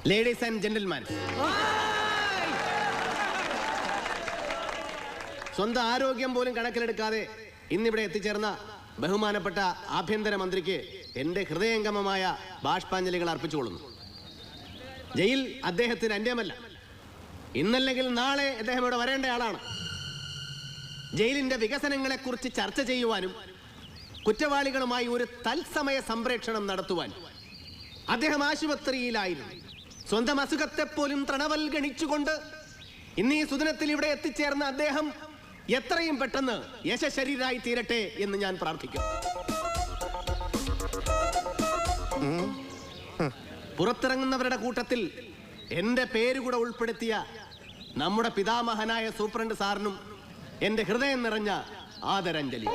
Ladies and gentleman, സ്വന്തം ആരോഗ്യം പോലും കണക്കിലെടുക്കാതെ ഇന്നിവിടെ എത്തിച്ചേർന്ന ബഹുമാനപ്പെട്ട ആഭ്യന്തരമന്ത്രിക്ക് എന്റെ ഹൃദയംഗമമായ ബാഷ്പാഞ്ജലികൾ അർപ്പിച്ചുകൊള്ളുന്നു. ജയിൽ അദ്ദേഹത്തിന് അന്യമല്ല. ഇന്നല്ലെങ്കിൽ നാളെ അദ്ദേഹം ഇവിടെ വരേണ്ട ആളാണ്. ജയിലിന്റെ വികസനങ്ങളെക്കുറിച്ച് ചർച്ച ചെയ്യുവാനും കുറ്റവാളികളുമായി ഒരു തത്സമയ സംപ്രേക്ഷണം നടത്തുവാൻ അദ്ദേഹം ആശുപത്രിയിലായിരുന്നു. സ്വന്തം അസുഖത്തെപ്പോലും തൃണവൽഗണിച്ചുകൊണ്ട് ഇന്ന് ഈ സുദിനത്തിൽ ഇവിടെ എത്തിച്ചേർന്ന അദ്ദേഹം എത്രയും പെട്ടെന്ന് യശശരീരായി തീരട്ടെ എന്ന് ഞാൻ പ്രാർത്ഥിക്കും. പുറത്തിറങ്ങുന്നവരുടെ കൂട്ടത്തിൽ എന്റെ പേരുകൂടെ ഉൾപ്പെടുത്തിയ നമ്മുടെ പിതാമഹനായ സൂപ്രണ്ട് സാറിനും എന്റെ ഹൃദയം നിറഞ്ഞ ആദരാഞ്ജലി.